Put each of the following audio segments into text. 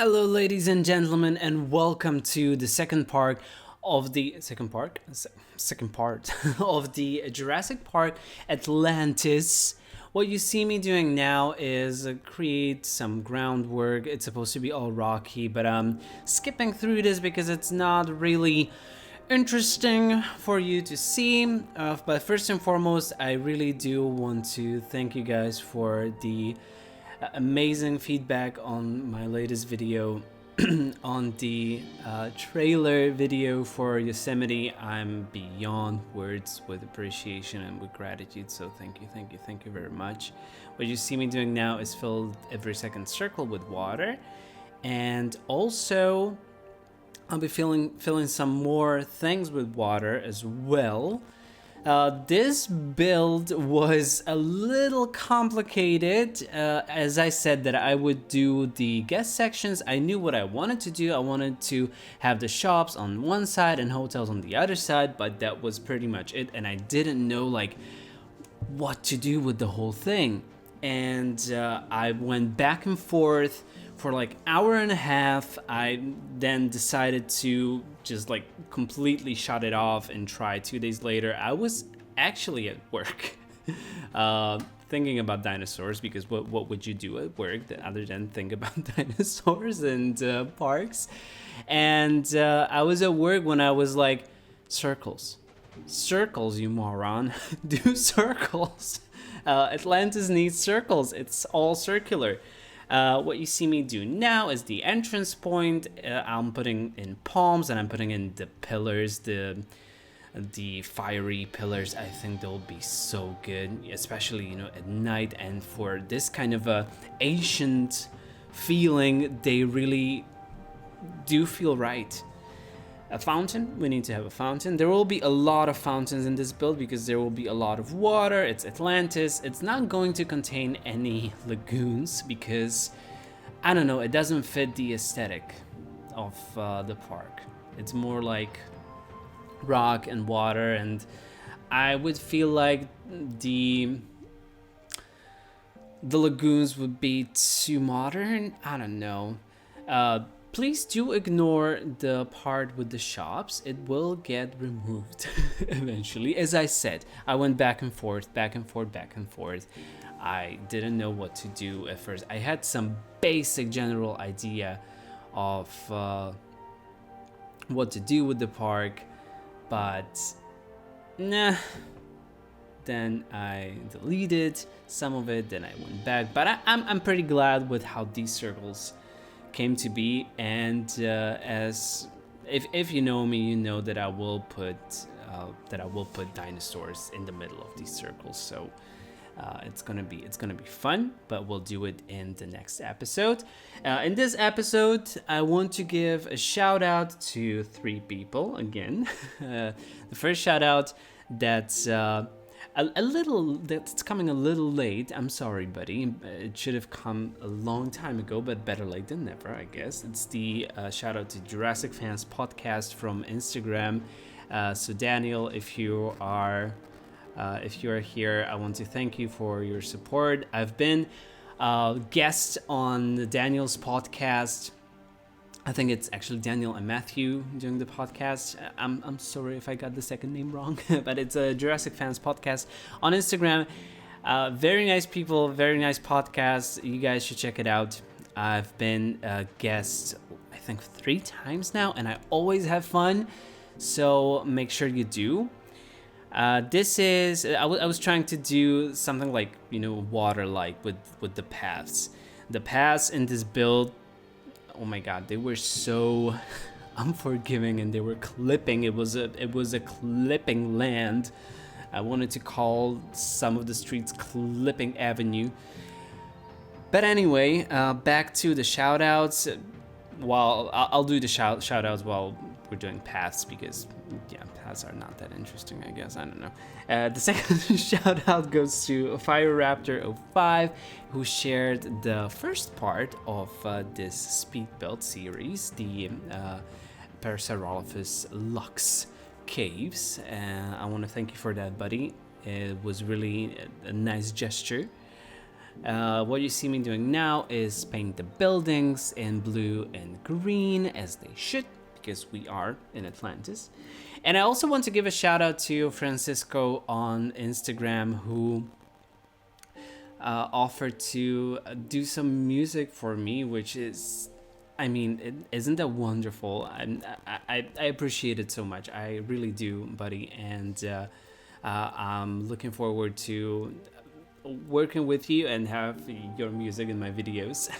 Hello, ladies and gentlemen, and welcome to the second part of the second part of the Jurassic Park Atlantis. What you see me doing now is create some groundwork. It's supposed to be all rocky, but I'm skipping through this because it's not really interesting for you to see. But first and foremost, I really do want to thank you guys for the amazing feedback on my latest video on the trailer video for Yosemite. I'm beyond words with appreciation and with gratitude, so thank you very much. What you see me doing now is fill every second circle with water, and also I'll be filling some more things with water as well. This build was a little complicated. As I said that I would do the guest sections, I knew what I wanted to do. I wanted to have the shops on one side and hotels on the other side, but that was pretty much it. And I didn't know what to do with the whole thing. And I went back and forth for hour and a half. I then decided to just completely shut it off and try 2 days later. I was actually at work thinking about dinosaurs, because what would you do at work other than think about dinosaurs and parks? And I was at work when I was like, circles, you moron. Do circles. Atlantis needs circles. It's all circular. What you see me do now is the entrance point. I'm putting in palms and I'm putting in the pillars, the fiery pillars. I think they'll be so good, especially at night, and for this kind of a ancient feeling, they really do feel right. A fountain, we need to have a fountain. There will be a lot of fountains in this build because there will be a lot of water. It's Atlantis. It's not going to contain any lagoons because, I don't know, it doesn't fit the aesthetic of the park. It's more like rock and water, and I would feel like the lagoons would be too modern. I don't know. Please do ignore the part with the shops. It will get removed eventually. As I said, I went back and forth. I didn't know what to do at first. I had some basic general idea of what to do with the park, but nah. Then I deleted some of it, then I went back. But I'm pretty glad with how these circles came to be, and as if you know me, you know that I will put dinosaurs in the middle of these circles. So it's gonna be fun, but we'll do it in the next episode. In this episode, I want to give a shout out to 3 people again. The first shout out that's that's coming a little late. I'm sorry, buddy. It should have come a long time ago, but better late than never, I guess. It's the shout out to Jurassic Fans Podcast from Instagram. So Daniel, if you are here, I want to thank you for your support. I've been guest on Daniel's podcast. I think it's actually Daniel and Matthew doing the podcast. I'm sorry if I got the second name wrong, but it's a Jurassic Fans Podcast on Instagram. Very nice people, very nice podcast. You guys should check it out. I've been a guest, I think 3 times now, and I always have fun. So make sure you do. This is, I was trying to do something like, water-like with the paths. The paths in this build, oh my god, they were so unforgiving, and they were clipping. It was a clipping land. I wanted to call some of the streets Clipping Avenue. But anyway, back to the shout outs. Well, I'll do the shout outs while we're doing paths, because paths are not that interesting, I guess. I don't know. The second shout out goes to Fire Raptor 05, who shared the first part of this speed build series, the Parasaurolophus Lux caves. I want to thank you for that, buddy. It was really a nice gesture. What you see me doing now is paint the buildings in blue and green, as they should, because we are in Atlantis. And I also want to give a shout out to Francisco on Instagram, who offered to do some music for me, which is, I mean, isn't that wonderful? I appreciate it so much. I really do, buddy. And I'm looking forward to working with you and have your music in my videos.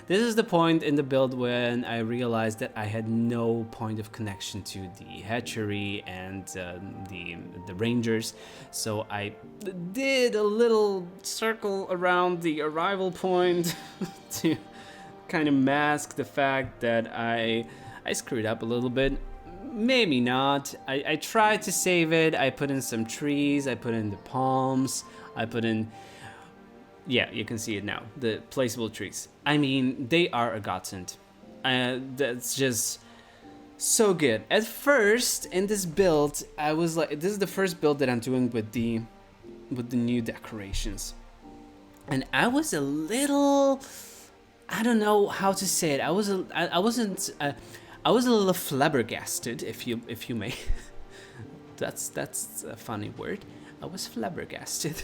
This is the point in the build when I realized that I had no point of connection to the hatchery and the rangers, so I did a little circle around the arrival point to kind of mask the fact that I screwed up a little bit. Maybe not. I tried to save it. I put in some trees, I put in the palms, I put in, yeah, you can see it now, the placeable trees. I mean, they are a godsend. That's just so good. At first, in this build, I was like, this is the first build that I'm doing with the new decorations. And I was a little, I don't know how to say it. I wasn't a little flabbergasted, if you may. That's a funny word. I was flabbergasted.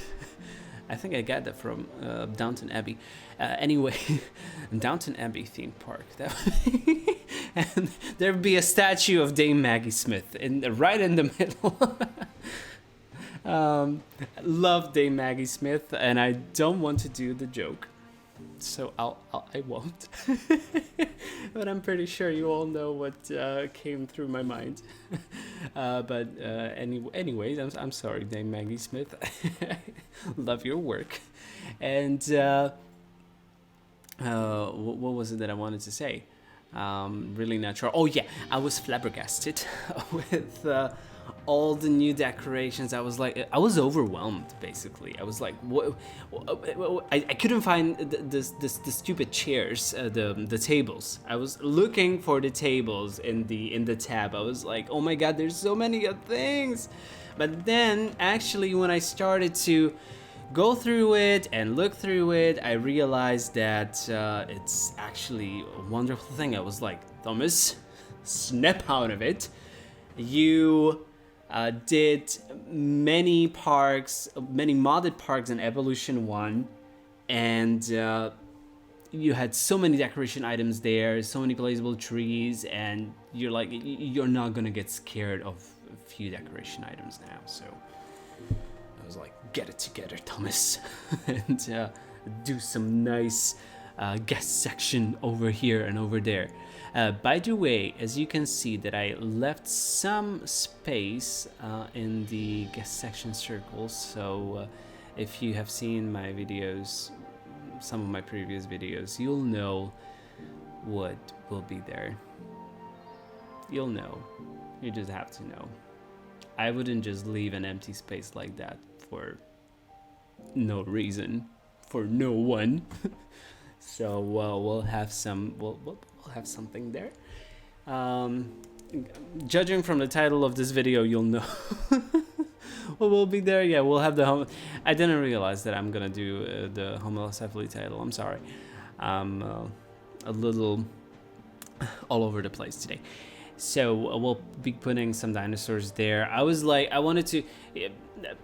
I think I got that from Downton Abbey. Anyway, Downton Abbey theme park. And there'd be a statue of Dame Maggie Smith right in the middle. Love Dame Maggie Smith, and I don't want to do the joke, so I won't. But I'm pretty sure you all know what came through my mind. Anyways, I'm sorry, Dame Maggie Smith. Love your work. And what was it that I wanted to say? Really not sure. Oh yeah, I was flabbergasted with all the new decorations. I was overwhelmed, basically. I was like, what? I couldn't find the stupid chairs, the tables. I was looking for the tables in the tab. I was like, oh my god, there's so many things. But then, actually, when I started to go through it and look through it, I realized that it's actually a wonderful thing. I was like, Thomas, snap out of it. You did many modded parks in Evolution 1, and you had so many decoration items there, so many placeable trees, and you're like, you're not gonna get scared of a few decoration items now. So I was like, get it together, Thomas, and do some nice guest section over here and over there. By the way, as you can see that I left some space in the guest section circles, so if you have seen my videos, some of my previous videos, you'll know what will be there. You'll know. You just have to know. I wouldn't just leave an empty space like that for no reason, for no one. So we'll have some. We'll have something there. Judging from the title of this video, you'll know what will be there. Yeah, we'll have the I didn't realize that I'm gonna do the Homalocephale title. I'm sorry. I'm a little all over the place today. So we'll be putting some dinosaurs there. I was like, I wanted to,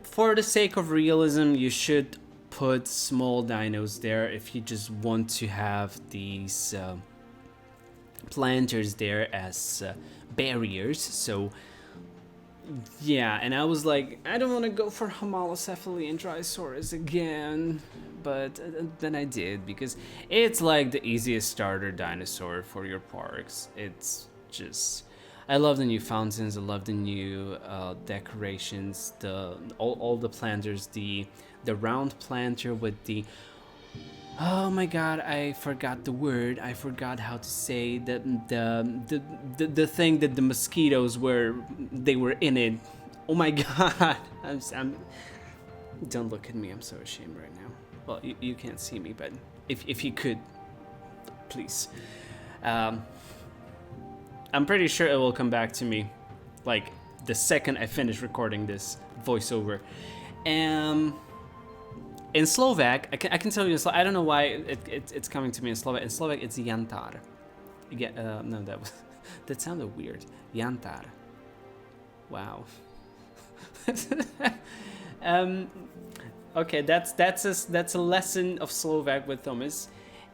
for the sake of realism, you should put small dinos there if you just want to have these planters there as barriers. So yeah, and I was like, I don't want to go for Homalocephale and Dryosaurus again, but then I did, because it's like the easiest starter dinosaur for your parks. It's just, I love the new fountains, I love the new decorations, all the planters, the round planter with the, oh my god, I forgot the word. I forgot how to say that the thing that the mosquitoes were in it. Oh my god. I'm don't look at me. I'm so ashamed right now. Well, you can't see me, but if you could, please. I'm pretty sure it will come back to me, like the second I finish recording this voiceover. In Slovak, I can tell you. I don't know why it's coming to me in Slovak. In Slovak, it's Jantar. Yeah, no, that sounded weird. Jantar. Wow. Okay, that's a lesson of Slovak with Thomas.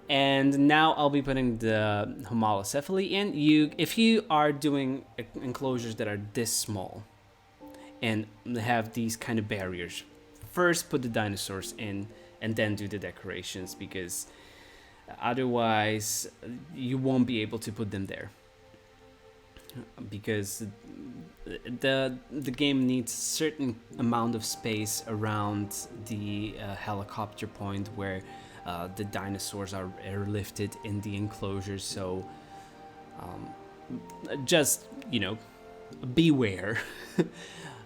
And now I'll be putting the Homalocephale in. If you are doing enclosures that are this small and have these kind of barriers, first put the dinosaurs in and then do the decorations, because otherwise you won't be able to put them there, because the game needs a certain amount of space around the helicopter point where the dinosaurs are airlifted in the enclosure. So just, beware.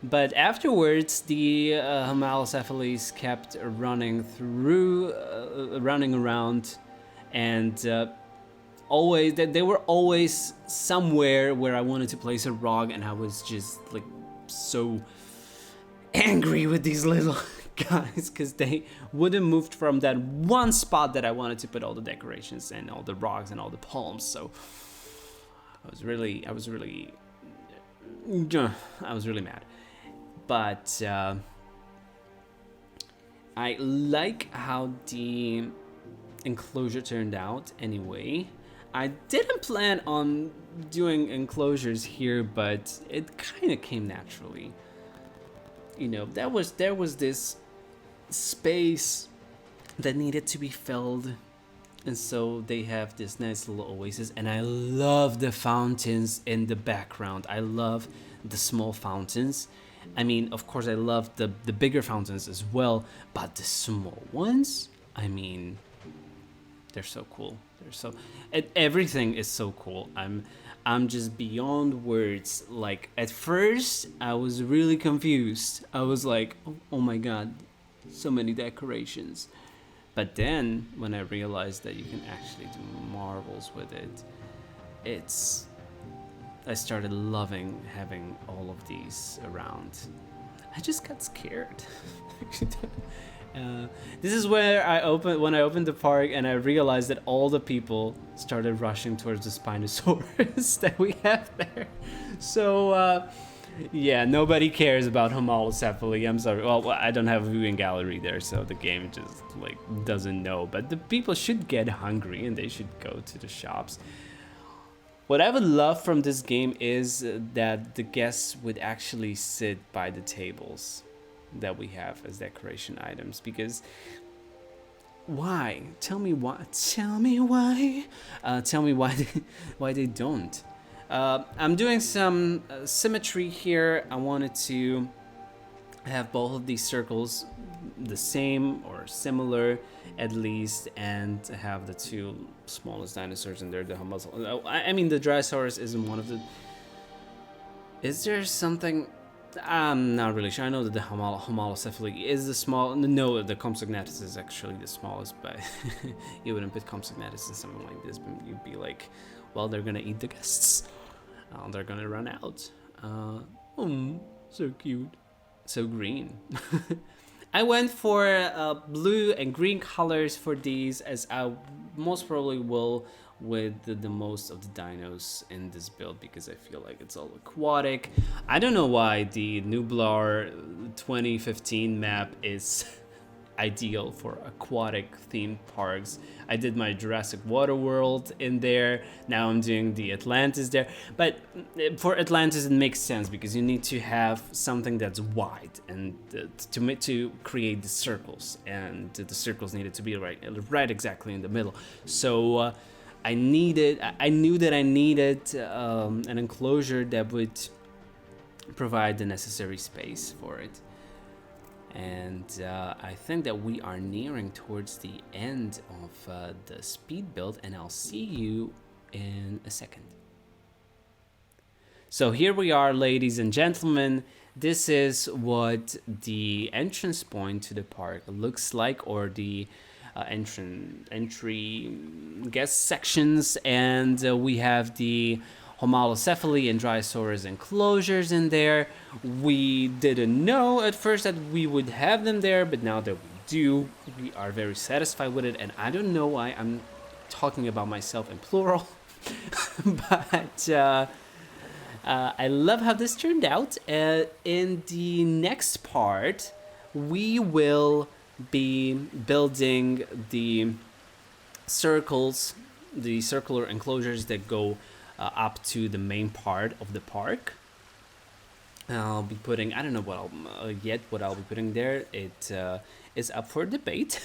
But afterwards, the Homalocephales kept running around, and they were always somewhere where I wanted to place a rock, and I was just like so angry with these little guys because they wouldn't move from that one spot that I wanted to put all the decorations and all the rocks and all the palms. So I was really mad. But I like how the enclosure turned out anyway. I didn't plan on doing enclosures here, but it kind of came naturally. There was this space that needed to be filled, and so they have this nice little oasis, and I love the fountains in the background. I love the small fountains. I mean, of course, I love the bigger fountains as well, but the small ones, I mean, they're so cool. Everything is so cool. I'm just beyond words. Like, at first, I was really confused. I was like, oh my god, so many decorations. But then, when I realized that you can actually do marvels with it, I started loving having all of these around. I just got scared. This is where when I opened the park and I realized that all the people started rushing towards the Spinosaurus that we have there. So yeah, nobody cares about Homalocephale. I'm sorry. Well, I don't have a viewing gallery there, so the game just doesn't know. But the people should get hungry and they should go to the shops. What I would love from this game is that the guests would actually sit by the tables that we have as decoration items, because why? Tell me why. Tell me why they don't. I'm doing some symmetry here. I wanted to have both of these circles the same or similar at least, and have the two smallest dinosaurs in there. The I mean, the Dryosaurus isn't one of the. Is there something? I'm not really sure. I know that the Homalocephale is the small. No, the Compsognathus is actually the smallest, but you wouldn't put Compsognathus in something like this, but you'd be like, well, they're gonna eat the guests. They're gonna run out. So cute. So green. I went for blue and green colors for these, as I most probably will with the most of the dinos in this build, because I feel like it's all aquatic. I don't know why the Nublar 2015 map is ideal for aquatic themed parks. I did my Jurassic World in there. Now I'm doing the Atlantis there. But for Atlantis, it makes sense because you need to have something that's wide and to create the circles, and the circles needed to be right exactly in the middle. So I knew that I needed an enclosure that would provide the necessary space for it. And I think that we are nearing towards the end of the speed build, and I'll see you in a second. So here we are, ladies and gentlemen. This is what the entrance point to the park looks like, or the entry guest sections, and we have the Homalocephale and Dryosaurus enclosures in there. We didn't know at first that we would have them there, but now that we do. We are very satisfied with it, and I don't know why I'm talking about myself in plural, but I love how this turned out. In the next part, we will be building the circles, the circular enclosures that go up to the main part of the park. I'll be putting, I don't know what I'll be putting there. It is up for debate.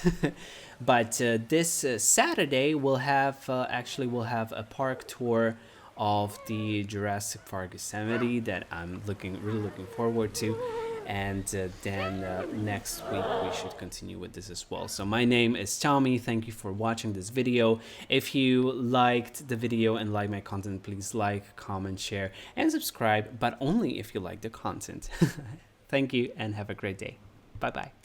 But this Saturday we'll have we'll have a park tour of the Jurassic Park Yosemite that I'm really looking forward to. And then next week we should continue with this as well. So my name is Tommy. Thank you for watching this video. If you liked the video and like my content, please like, comment, share, and subscribe, but only if you like the content. Thank you and have a great day. Bye bye.